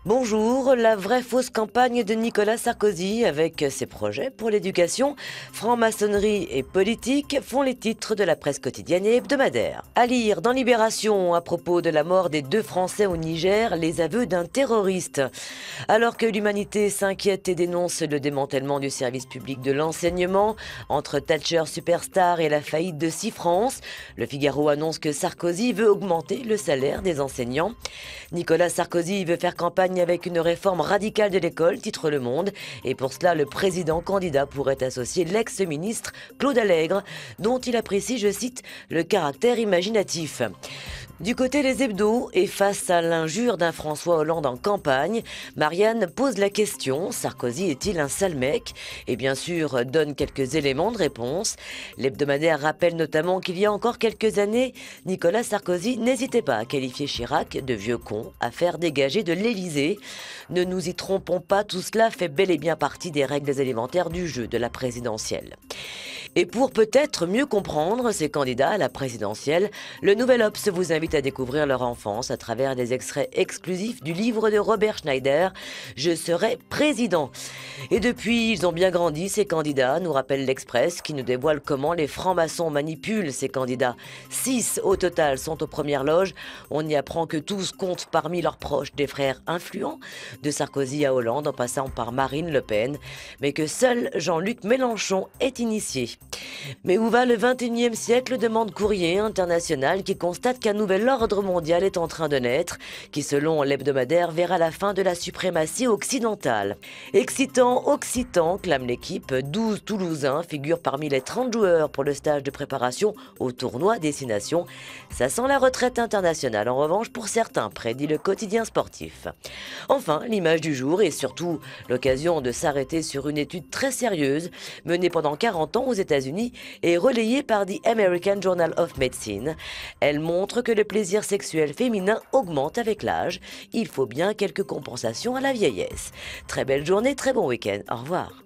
Bonjour, la vraie fausse campagne de Nicolas Sarkozy avec ses projets pour l'éducation, franc-maçonnerie et politique font les titres de la presse quotidienne et hebdomadaire. À lire dans Libération à propos de la mort des 2 Français au Niger, les aveux d'un terroriste. Alors que l'humanité s'inquiète et dénonce le démantèlement du service public de l'enseignement, entre Thatcher superstar et la faillite de 6 France, le Figaro annonce que Sarkozy veut augmenter le salaire des enseignants. Nicolas Sarkozy veut faire campagne avec une réforme radicale de l'école, titre Le Monde, et pour cela le président candidat pourrait associer l'ex-ministre Claude Allègre, dont il apprécie, je cite, le caractère imaginatif. Du côté des hebdos, et face à l'injure d'un François Hollande en campagne, Marianne pose la question, Sarkozy est-il un sale mec? Et bien sûr, donne quelques éléments de réponse. L'hebdomadaire rappelle notamment qu'il y a encore quelques années, Nicolas Sarkozy n'hésitait pas à qualifier Chirac de vieux con, à faire dégager de l'Élysée. Ne nous y trompons pas, tout cela fait bel et bien partie des règles élémentaires du jeu de la présidentielle. Et pour peut-être mieux comprendre ces candidats à la présidentielle, le Nouvel Obs vous invite à découvrir leur enfance à travers des extraits exclusifs du livre de Robert Schneider, Je serai président. Et depuis, ils ont bien grandi, ces candidats, nous rappelle l'Express, qui nous dévoile comment les francs-maçons manipulent ces candidats. 6 au total sont aux premières loges. On y apprend que tous comptent parmi leurs proches des frères influents, de Sarkozy à Hollande en passant par Marine Le Pen, mais que seul Jean-Luc Mélenchon est initié. Mais où va le XXIe siècle, demande Courrier international qui constate qu'un nouvel ordre mondial est en train de naître, qui selon l'hebdomadaire verra la fin de la suprématie occidentale. Excitant, occitan, clame l'équipe, 12 Toulousains figurent parmi les 30 joueurs pour le stage de préparation au tournoi Destination. Ça sent la retraite internationale en revanche pour certains, prédit le quotidien sportif. Enfin, l'image du jour et surtout l'occasion de s'arrêter sur une étude très sérieuse menée pendant 40 ans aux États-Unis et relayée par The American Journal of Medicine. Elle montre que le plaisir sexuel féminin augmente avec l'âge. Il faut bien quelques compensations à la vieillesse. Très belle journée, très bon week-end. Au revoir.